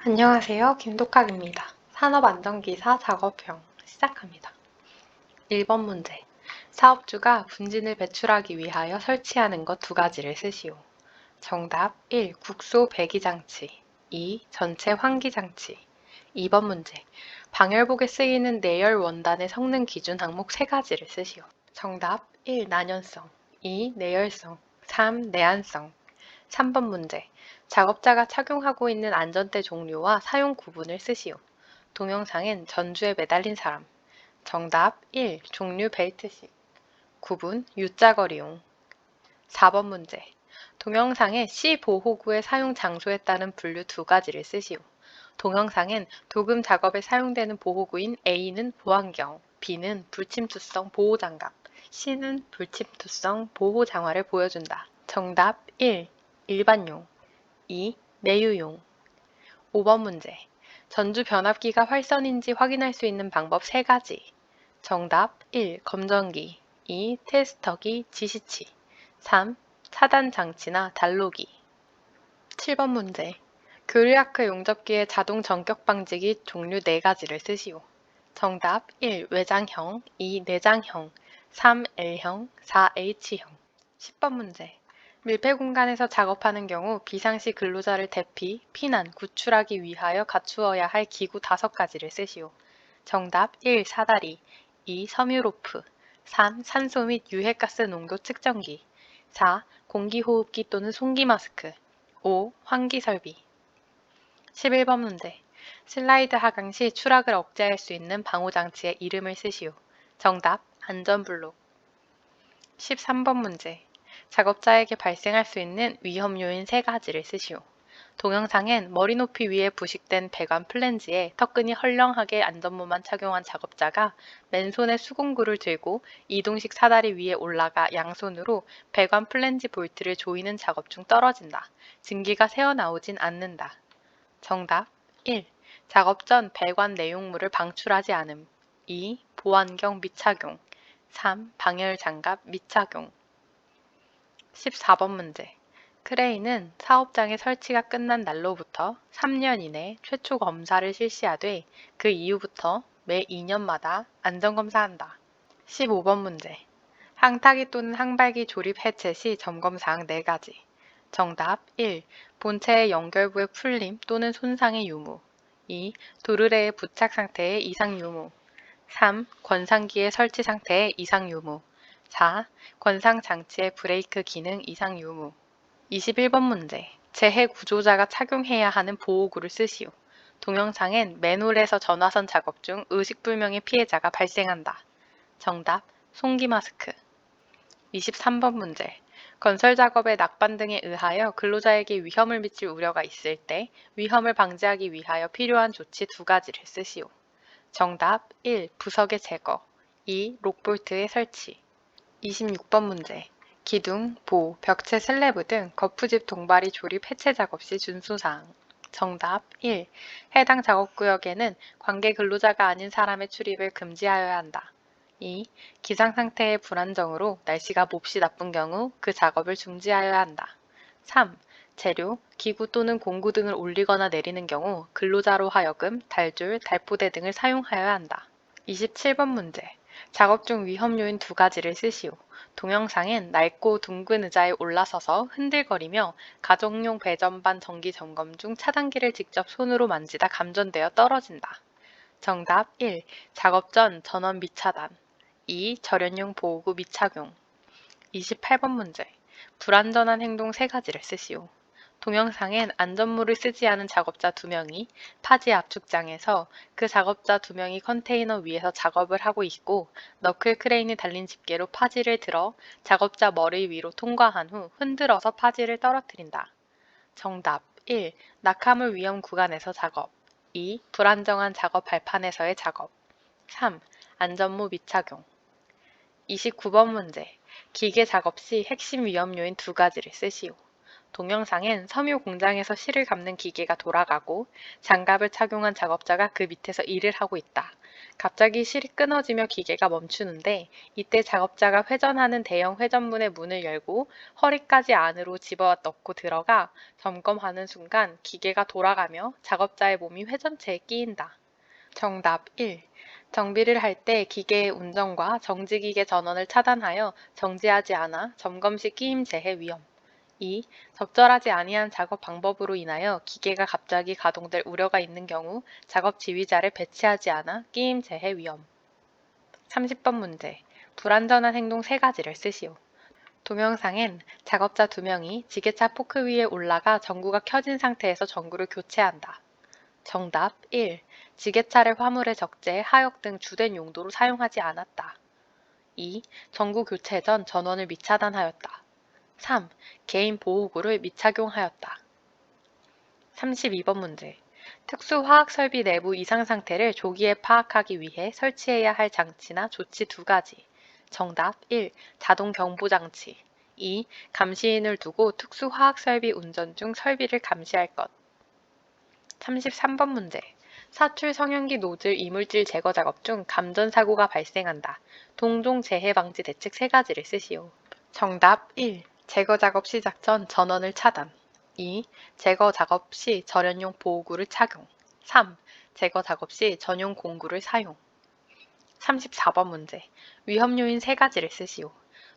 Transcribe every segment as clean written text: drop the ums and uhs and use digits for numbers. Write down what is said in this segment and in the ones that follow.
안녕하세요. 김독학입니다. 산업안전기사 작업형 시작합니다. 1번 문제. 사업주가 분진을 배출하기 위하여 설치하는 것 두 가지를 쓰시오. 정답 1. 국소 배기장치 2. 전체 환기장치 2번 문제. 방열복에 쓰이는 내열 원단의 성능 기준 항목 세 가지를 쓰시오. 정답 1. 난연성 2. 내열성 3. 내한성 3번 문제. 작업자가 착용하고 있는 안전대 종류와 사용 구분을 쓰시오. 동영상엔 전주에 매달린 사람. 정답 1. 종류 벨트식. 구분 U자거리용. 4번 문제. 동영상에 C 보호구의 사용 장소에 따른 분류 두 가지를 쓰시오. 동영상엔 도금 작업에 사용되는 보호구인 A는 보안경, B는 불침투성 보호장갑, C는 불침투성 보호장화를 보여준다. 정답 1. 일반용 2. 내유용 5번 문제. 전주 변압기가 활선인지 확인할 수 있는 방법 세 가지. 정답 1. 검전기 2. 테스터기 지시치 3. 차단 장치나 단로기 7번 문제. 교류아크 용접기의 자동 전격 방지기 종류 4가지를 쓰시오. 정답 1. 외장형 2. 내장형 3. L형 4. H형 10번 문제. 밀폐 공간에서 작업하는 경우 비상시 근로자를 대피, 피난, 구출하기 위하여 갖추어야 할 기구 5가지를 쓰시오. 정답 1. 사다리 2. 섬유로프 3. 산소 및 유해가스 농도 측정기 4. 공기호흡기 또는 송기 마스크 5. 환기 설비 11번 문제. 슬라이드 하강 시 추락을 억제할 수 있는 방호장치의 이름을 쓰시오. 정답 안전블록 13번 문제. 작업자에게 발생할 수 있는 위험 요인 3가지를 쓰시오. 동영상엔 머리 높이 위에 부식된 배관 플랜지에 턱끈이 헐렁하게 안전모만 착용한 작업자가 맨손에 수공구를 들고 이동식 사다리 위에 올라가 양손으로 배관 플랜지 볼트를 조이는 작업 중 떨어진다. 증기가 새어나오진 않는다. 정답 1. 작업 전 배관 내용물을 방출하지 않음 2. 보안경 미착용 3. 방열 장갑 미착용 14번 문제. 크레인은 사업장의 설치가 끝난 날로부터 3년 이내 최초 검사를 실시하되 그 이후부터 매 2년마다 안전검사한다. 15번 문제. 항타기 또는 항발기 조립 해체 시 점검사항 4가지. 정답 1. 본체의 연결부의 풀림 또는 손상의 유무 2. 도르래의 부착 상태의 이상 유무 3. 권상기의 설치 상태의 이상 유무 4. 권상 장치의 브레이크 기능 이상 유무 21번 문제. 재해 구조자가 착용해야 하는 보호구를 쓰시오. 동영상엔 맨홀에서 전화선 작업 중 의식불명의 피해자가 발생한다. 정답 송기 마스크 23번 문제. 건설 작업의 낙반 등에 의하여 근로자에게 위험을 미칠 우려가 있을 때 위험을 방지하기 위하여 필요한 조치 2가지를 쓰시오. 정답 1. 부석의 제거 2. 록볼트의 설치 26번 문제. 기둥, 보, 벽체 슬래브 등 거푸집 동발이 조립 해체 작업 시 준수사항. 정답 1. 해당 작업구역에는 관계 근로자가 아닌 사람의 출입을 금지하여야 한다. 2. 기상 상태의 불안정으로 날씨가 몹시 나쁜 경우 그 작업을 중지하여야 한다. 3. 재료, 기구 또는 공구 등을 올리거나 내리는 경우 근로자로 하여금 달줄, 달포대 등을 사용하여야 한다. 27번 문제. 작업 중 위험 요인 2가지를 쓰시오. 동영상엔 낡고 둥근 의자에 올라서서 흔들거리며 가정용 배전반 정기 점검 중 차단기를 직접 손으로 만지다 감전되어 떨어진다. 정답 1. 작업 전 전원 미차단 2. 절연용 보호구 미착용 28번 문제. 불안전한 행동 3가지를 쓰시오. 동영상엔 안전모를 쓰지 않은 작업자 2명이 파지 압축장에서 그 작업자 2명이 컨테이너 위에서 작업을 하고 있고 너클 크레인이 달린 집게로 파지를 들어 작업자 머리 위로 통과한 후 흔들어서 파지를 떨어뜨린다. 정답 1. 낙하물 위험 구간에서 작업 2. 불안정한 작업 발판에서의 작업 3. 안전모 미착용 29번 문제. 기계 작업 시 핵심 위험 요인 2가지를 쓰시오. 동영상엔 섬유 공장에서 실을 감는 기계가 돌아가고 장갑을 착용한 작업자가 그 밑에서 일을 하고 있다. 갑자기 실이 끊어지며 기계가 멈추는데 이때 작업자가 회전하는 대형 회전문의 문을 열고 허리까지 안으로 집어 넣고 들어가 점검하는 순간 기계가 돌아가며 작업자의 몸이 회전체에 끼인다. 정답 1. 정비를 할 때 기계의 운전과 정지기계 전원을 차단하여 정지하지 않아 점검 시 끼임 재해 위험. 2. 적절하지 아니한 작업 방법으로 인하여 기계가 갑자기 가동될 우려가 있는 경우 작업 지휘자를 배치하지 않아 끼임 재해 위험. 30번 문제. 불완전한 행동 3가지를 쓰시오. 동영상엔 작업자 2명이 지게차 포크 위에 올라가 전구가 켜진 상태에서 전구를 교체한다. 정답 1. 지게차를 화물의 적재, 하역 등 주된 용도로 사용하지 않았다. 2. 전구 교체 전 전원을 미차단하였다. 3. 개인 보호구를 미착용하였다. 32번 문제. 특수화학 설비 내부 이상 상태를 조기에 파악하기 위해 설치해야 할 장치나 조치 2가지. 정답 1. 자동 경보 장치. 2. 감시인을 두고 특수화학 설비 운전 중 설비를 감시할 것. 33번 문제. 사출 성형기 노즐 이물질 제거 작업 중 감전 사고가 발생한다. 동종 재해 방지 대책 3가지를 쓰시오. 정답 1. 제거 작업 시작 전 전원을 차단. 2. 제거 작업 시 절연용 보호구를 착용. 3. 제거 작업 시 전용 공구를 사용. 34번 문제. 위험 요인 3가지를 쓰시오.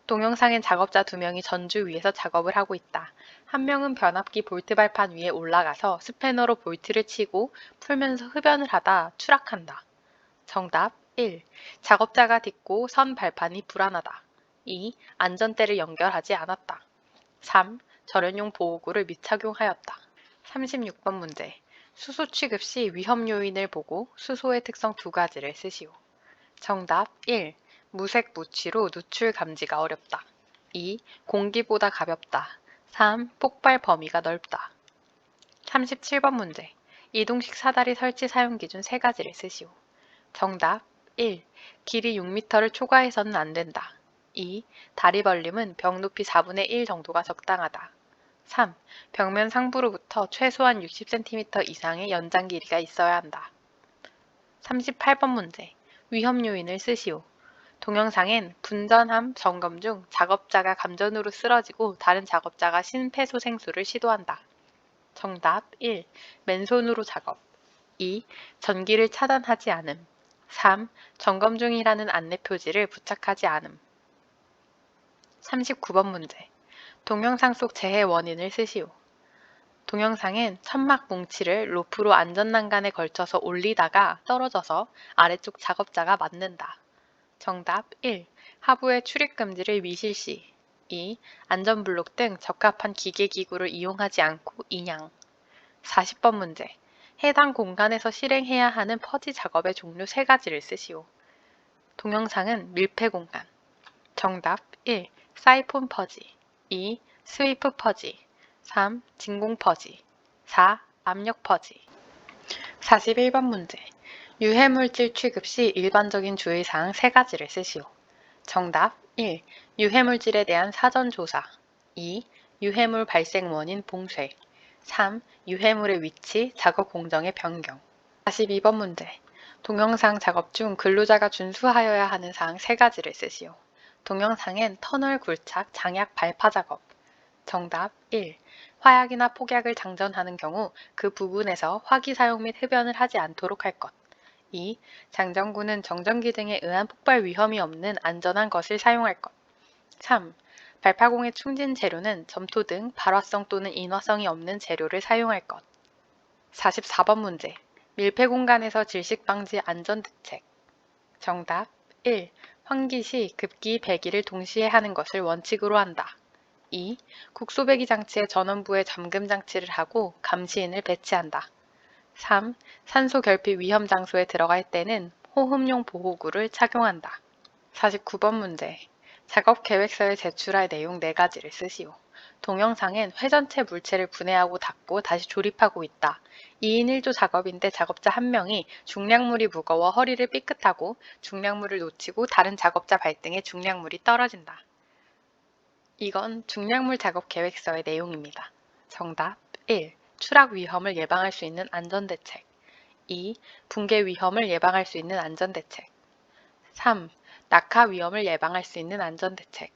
동영상엔 작업자 2명이 전주 위에서 작업을 하고 있다. 한 명은 변압기 볼트 발판 위에 올라가서 스패너로 볼트를 치고 풀면서 흡연을 하다 추락한다. 정답 1. 작업자가 딛고 선 발판이 불안하다. 2. 안전대를 연결하지 않았다. 3. 절연용 보호구를 미착용하였다. 36번 문제. 수소 취급 시 위험 요인을 보고 수소의 특성 2가지를 쓰시오. 정답 1. 무색 무취로 누출 감지가 어렵다. 2. 공기보다 가볍다. 3. 폭발 범위가 넓다. 37번 문제. 이동식 사다리 설치 사용 기준 3가지를 쓰시오. 정답 1. 길이 6m를 초과해서는 안 된다. 2. 다리 벌림은 벽 높이 4분의 1 정도가 적당하다. 3. 벽면 상부로부터 최소한 60cm 이상의 연장 길이가 있어야 한다. 38번 문제. 위험 요인을 쓰시오. 동영상엔 분전함 점검 중 작업자가 감전으로 쓰러지고 다른 작업자가 심폐소생술을 시도한다. 정답 1. 맨손으로 작업. 2. 전기를 차단하지 않음. 3. 점검 중이라는 안내 표지를 부착하지 않음. 39번 문제. 동영상 속 재해 원인을 쓰시오. 동영상엔 천막 뭉치를 로프로 안전난간에 걸쳐서 올리다가 떨어져서 아래쪽 작업자가 맞는다. 정답 1. 하부의 출입 금지를 미실시. 2. 안전블록 등 적합한 기계기구를 이용하지 않고 인양. 40번 문제. 해당 공간에서 실행해야 하는 퍼지 작업의 종류 3가지를 쓰시오. 동영상은 밀폐 공간. 정답 1. 사이폰 퍼지. 2. 스위프 퍼지. 3. 진공 퍼지. 4. 압력 퍼지. 41번 문제. 유해물질 취급 시 일반적인 주의사항 3가지를 쓰시오. 정답 1. 유해물질에 대한 사전 조사. 2. 유해물 발생 원인 봉쇄. 3. 유해물의 위치, 작업 공정의 변경. 42번 문제. 동영상 작업 중 근로자가 준수하여야 하는 사항 3가지를 쓰시오. 동영상엔 터널 굴착, 장약 발파 작업. 정답 1. 화약이나 폭약을 장전하는 경우 그 부분에서 화기 사용 및 흡연을 하지 않도록 할 것. 2. 장전구는 정전기 등에 의한 폭발 위험이 없는 안전한 것을 사용할 것. 3. 발파공의 충진 재료는 점토 등 발화성 또는 인화성이 없는 재료를 사용할 것. 44번 문제. 밀폐 공간에서 질식 방지 안전 대책. 정답 1. 환기 시 급기, 배기를 동시에 하는 것을 원칙으로 한다. 2. 국소배기 장치의 전원부에 잠금 장치를 하고 감시인을 배치한다. 3. 산소 결핍 위험 장소에 들어갈 때는 호흡용 보호구를 착용한다. 49번 문제. 작업 계획서에 제출할 내용 4가지를 쓰시오. 동영상엔 회전체 물체를 분해하고 닫고 다시 조립하고 있다. 2인 1조 작업인데 작업자 1명이 중량물이 무거워 허리를 삐끗하고 중량물을 놓치고 다른 작업자 발등에 중량물이 떨어진다. 이건 중량물 작업 계획서의 내용입니다. 정답 1. 추락 위험을 예방할 수 있는 안전대책. 2. 붕괴 위험을 예방할 수 있는 안전대책. 3. 낙하 위험을 예방할 수 있는 안전대책.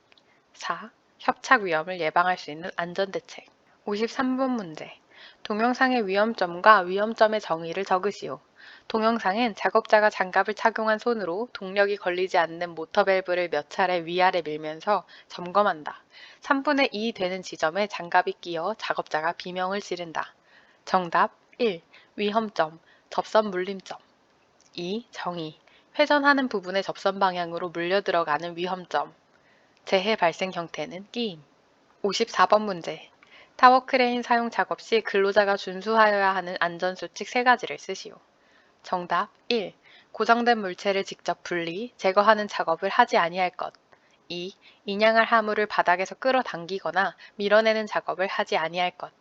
4. 협착 위험을 예방할 수 있는 안전대책. 53번 문제. 동영상의 위험점과 위험점의 정의를 적으시오. 동영상은 작업자가 장갑을 착용한 손으로 동력이 걸리지 않는 모터 밸브를 몇 차례 위아래 밀면서 점검한다. 3분의 2 되는 지점에 장갑이 끼어 작업자가 비명을 지른다. 정답 1. 위험점, 접선 물림점. 2. 정의, 회전하는 부분의 접선 방향으로 물려 들어가는 위험점. 재해 발생 형태는 끼임. 54번 문제. 타워 크레인 사용 작업 시 근로자가 준수하여야 하는 안전수칙 3가지를 쓰시오. 정답 1. 고정된 물체를 직접 분리, 제거하는 작업을 하지 아니할 것. 2. 인양할 화물을 바닥에서 끌어당기거나 밀어내는 작업을 하지 아니할 것.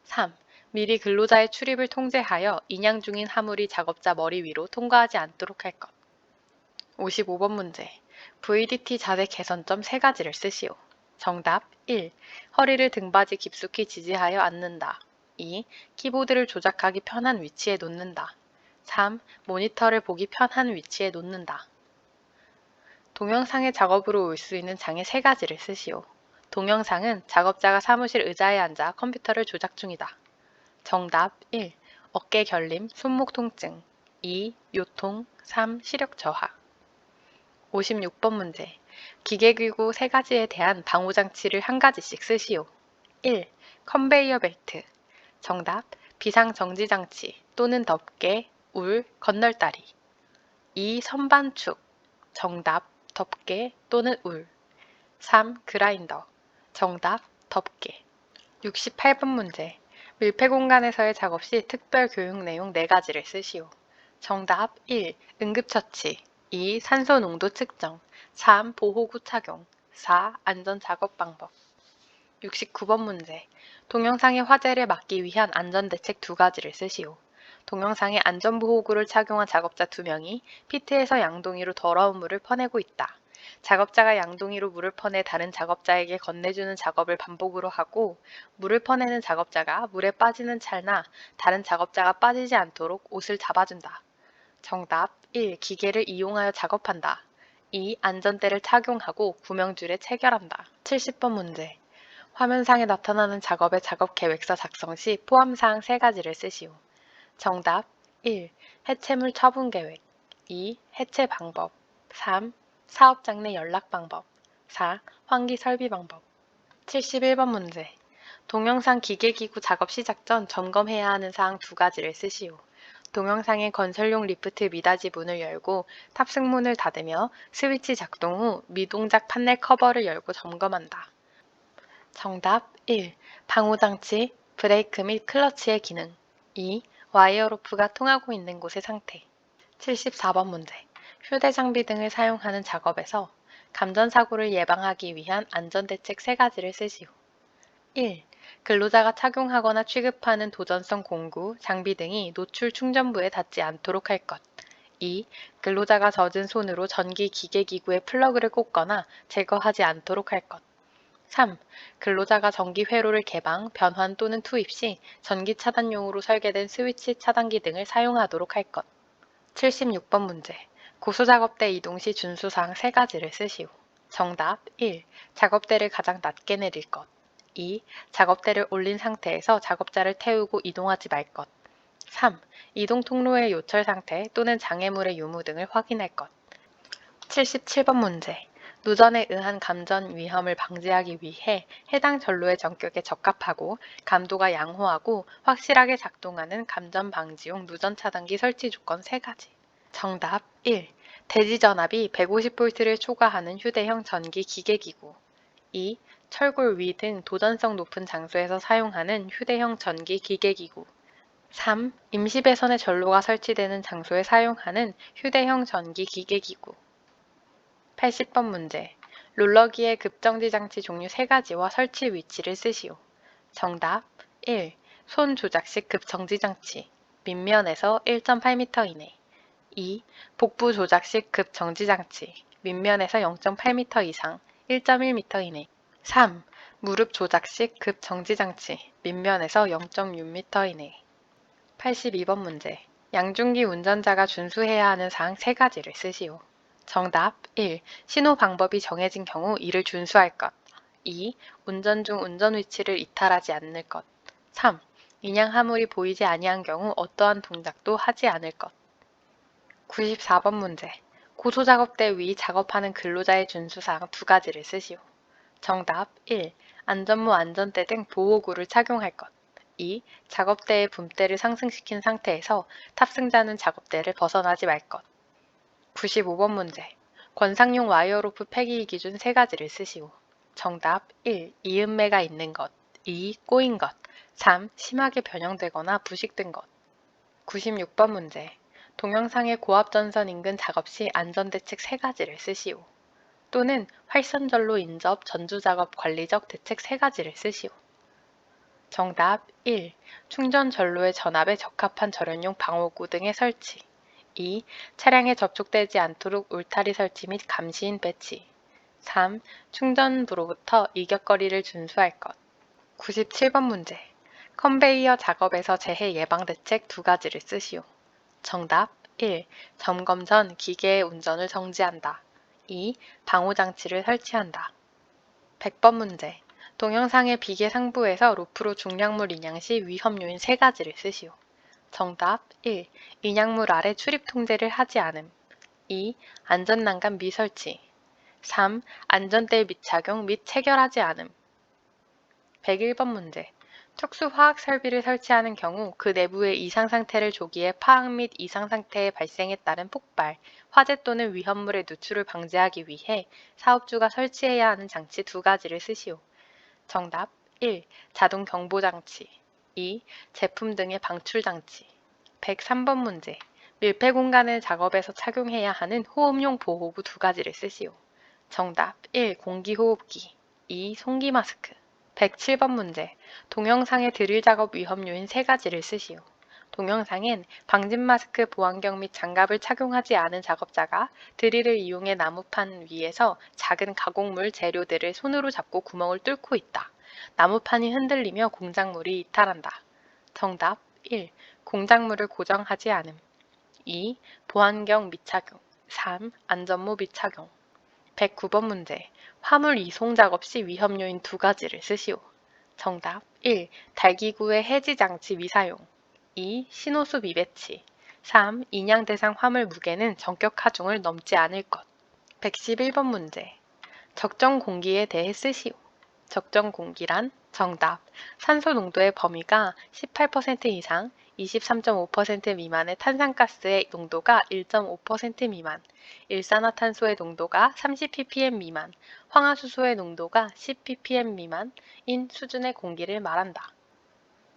3. 미리 근로자의 출입을 통제하여 인양 중인 화물이 작업자 머리 위로 통과하지 않도록 할 것. 55번 문제. VDT 자세 개선점 3가지를 쓰시오. 정답 1. 허리를 등받이 깊숙이 지지하여 앉는다. 2. 키보드를 조작하기 편한 위치에 놓는다. 3. 모니터를 보기 편한 위치에 놓는다. 동영상의 작업으로 올 수 있는 장애 3가지를 쓰시오. 동영상은 작업자가 사무실 의자에 앉아 컴퓨터를 조작 중이다. 정답 1. 어깨 결림, 손목 통증. 2. 요통. 3. 시력 저하. 56번 문제. 기계기구 3가지에 대한 방호장치를 1가지씩 쓰시오. 1. 컨베이어 벨트. 정답. 비상정지장치 또는 덮개, 울, 건널다리. 2. 선반축. 정답. 덮개 또는 울. 3. 그라인더. 정답. 덮개. 68번 문제. 밀폐 공간에서의 작업 시 특별 교육 내용 4가지를 쓰시오. 정답 1. 응급처치. 2. 산소 농도 측정. 3. 보호구 착용. 4. 안전 작업 방법. 69번 문제. 동영상의 화재를 막기 위한 안전대책 2가지를 쓰시오. 동영상에 안전보호구를 착용한 작업자 2명이 피트에서 양동이로 더러운 물을 퍼내고 있다. 작업자가 양동이로 물을 퍼내 다른 작업자에게 건네주는 작업을 반복으로 하고 물을 퍼내는 작업자가 물에 빠지는 찰나 다른 작업자가 빠지지 않도록 옷을 잡아준다. 정답 1. 기계를 이용하여 작업한다. 2. 안전대를 착용하고 구명줄에 체결한다. 70번 문제. 화면상에 나타나는 작업의 작업 계획서 작성 시 포함사항 3가지를 쓰시오. 정답 1. 해체물 처분 계획. 2. 해체 방법. 3. 사업장 내 연락 방법. 4. 환기 설비 방법. 71번 문제. 동영상 기계기구 작업 시작 전 점검해야 하는 사항 2가지를 쓰시오. 동영상의 건설용 리프트 미닫이 문을 열고 탑승문을 닫으며 스위치 작동 후 미동작 판넬 커버를 열고 점검한다. 정답 1. 방호장치, 브레이크 및 클러치의 기능. 2. 와이어 로프가 통하고 있는 곳의 상태. 74번 문제. 휴대장비 등을 사용하는 작업에서 감전사고를 예방하기 위한 안전대책 3가지를 쓰시오. 1. 근로자가 착용하거나 취급하는 도전성 공구, 장비 등이 노출 충전부에 닿지 않도록 할 것. 2. 근로자가 젖은 손으로 전기 기계기구에 플러그를 꽂거나 제거하지 않도록 할 것. 3. 근로자가 전기 회로를 개방, 변환 또는 투입 시 전기 차단용으로 설계된 스위치 차단기 등을 사용하도록 할 것. 76번 문제. 고소작업대 이동 시 준수사항 3가지를 쓰시오. 정답 1. 작업대를 가장 낮게 내릴 것. 2. 작업대를 올린 상태에서 작업자를 태우고 이동하지 말 것. 3. 이동 통로의 요철 상태 또는 장애물의 유무 등을 확인할 것. 77번 문제. 누전에 의한 감전 위험을 방지하기 위해 해당 전로의 전격에 적합하고 감도가 양호하고 확실하게 작동하는 감전 방지용 누전 차단기 설치 조건 3가지. 정답 1. 대지전압이 150V를 초과하는 휴대형 전기 기계기구. 2. 철골 위 등 도전성 높은 장소에서 사용하는 휴대형 전기 기계기구. 3. 임시배선의 전로가 설치되는 장소에 사용하는 휴대형 전기 기계기구. 80번 문제. 롤러기의 급정지 장치 종류 3가지와 설치 위치를 쓰시오. 정답 1. 손 조작식 급정지 장치. 밑면에서 1.8m 이내. 2. 복부 조작식 급정지 장치. 밑면에서 0.8m 이상 1.1m 이내. 3. 무릎 조작 시 급 정지장치, 밑면에서 0.6m 이내. 82번 문제. 양중기 운전자가 준수해야 하는 사항 3가지를 쓰시오. 정답 1. 신호 방법이 정해진 경우 이를 준수할 것. 2. 운전 중 운전 위치를 이탈하지 않을 것. 3. 인양 화물이 보이지 아니한 경우 어떠한 동작도 하지 않을 것. 94번 문제. 고소작업대 위 작업하는 근로자의 준수사항 2가지를 쓰시오. 정답 1. 안전모 안전대 등 보호구를 착용할 것. 2. 작업대의 붐대를 상승시킨 상태에서 탑승자는 작업대를 벗어나지 말 것. 95번 문제. 권상용 와이어로프 폐기 기준 3가지를 쓰시오. 정답 1. 이음매가 있는 것. 2. 꼬인 것. 3. 심하게 변형되거나 부식된 것. 96번 문제. 동영상의 고압전선 인근 작업 시 안전대책 3가지를 쓰시오. 또는 활선전로 인접 전주작업 관리적 대책 3가지를 쓰시오. 정답 1. 충전 전로의 전압에 적합한 절연용 방호구 등의 설치. 2. 차량에 접촉되지 않도록 울타리 설치 및 감시인 배치. 3. 충전부로부터 이격거리를 준수할 것. 97번 문제. 컨베이어 작업에서 재해 예방 대책 2가지를 쓰시오. 정답 1. 점검 전 기계의 운전을 정지한다. 2. 방호장치를 설치한다. 100번 문제. 동영상의 비계 상부에서 로프로 중량물 인양 시 위험 요인 3가지를 쓰시오. 정답 1. 인양물 아래 출입 통제를 하지 않음. 2. 안전난간 미설치. 3. 안전대 미착용 및 체결하지 않음. 101번 문제. 특수화학 설비를 설치하는 경우 그 내부의 이상 상태를 조기에 파악 및 이상 상태의 발생에 따른 폭발, 화재 또는 위험물의 누출을 방지하기 위해 사업주가 설치해야 하는 장치 2가지를 쓰시오. 정답 1. 자동 경보 장치. 2. 제품 등의 방출 장치. 103번 문제. 밀폐 공간의 작업에서 착용해야 하는 호흡용 보호구 2가지를 쓰시오. 정답 1. 공기호흡기. 2. 송기 마스크. 107번 문제. 동영상의 드릴 작업 위험 요인 3가지를 쓰시오. 동영상엔 방진 마스크, 보안경 및 장갑을 착용하지 않은 작업자가 드릴을 이용해 나무판 위에서 작은 가공물 재료들을 손으로 잡고 구멍을 뚫고 있다. 나무판이 흔들리며 공작물이 이탈한다. 정답 1. 공작물을 고정하지 않음. 2. 보안경 미착용. 3. 안전모 미착용. 109번 문제. 화물 이송 작업 시 위험 요인 2가지를 쓰시오. 정답 1. 달기구의 해지 장치 미사용. 2. 신호수 미배치. 3. 인양 대상 화물 무게는 전격 하중을 넘지 않을 것. 111번 문제. 적정 공기에 대해 쓰시오. 적정 공기란 정답. 산소 농도의 범위가 18% 이상, 23.5% 미만의 탄산가스의 농도가 1.5% 미만, 일산화탄소의 농도가 30ppm 미만, 황화수소의 농도가 10ppm 미만인 수준의 공기를 말한다.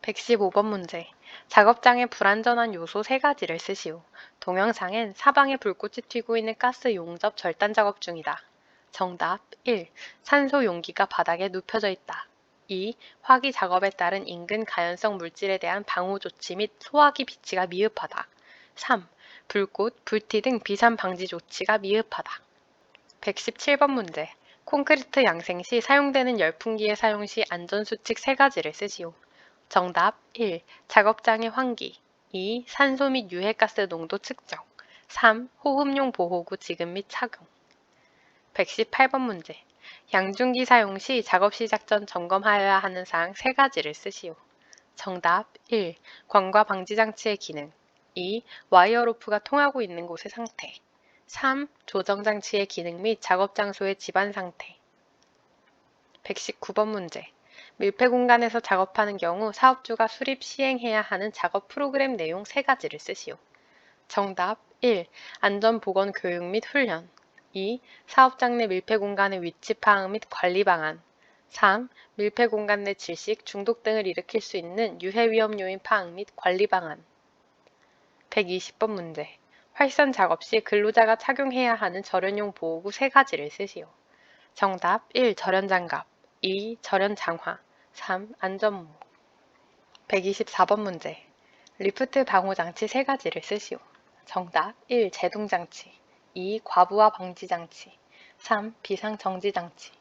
115번 문제. 작업장의 불안전한 요소 3가지를 쓰시오. 동영상엔 사방에 불꽃이 튀고 있는 가스 용접 절단 작업 중이다. 정답 1. 산소 용기가 바닥에 눕혀져 있다. 2. 화기 작업에 따른 인근 가연성 물질에 대한 방호 조치 및 소화기 비치가 미흡하다. 3. 불꽃, 불티 등 비산 방지 조치가 미흡하다. 117번 문제. 콘크리트 양생 시 사용되는 열풍기의 사용 시 안전수칙 3가지를 쓰시오. 정답 1. 작업장의 환기. 2. 산소 및 유해가스 농도 측정. 3. 호흡용 보호구 지급 및 착용. 118번 문제. 양중기 사용 시 작업 시작 전 점검하여야 하는 사항 3가지를 쓰시오. 정답 1. 광과 방지 장치의 기능. 2. 와이어 로프가 통하고 있는 곳의 상태. 3. 조정 장치의 기능 및 작업 장소의 집안 상태. 119번 문제. 밀폐 공간에서 작업하는 경우 사업주가 수립 시행해야 하는 작업 프로그램 내용 3가지를 쓰시오. 정답 1. 안전보건 교육 및 훈련. 2. 사업장 내 밀폐 공간의 위치 파악 및 관리 방안. 3. 밀폐 공간 내 질식, 중독 등을 일으킬 수 있는 유해 위험 요인 파악 및 관리 방안. 120번 문제. 활선 작업 시 근로자가 착용해야 하는 절연용 보호구 3가지를 쓰시오. 정답 1. 절연장갑. 2. 절연장화. 3. 안전모. 124번 문제. 리프트 방호장치 3가지를 쓰시오. 정답 1. 제동장치. 2. 과부하 방지장치. 3. 비상정지장치.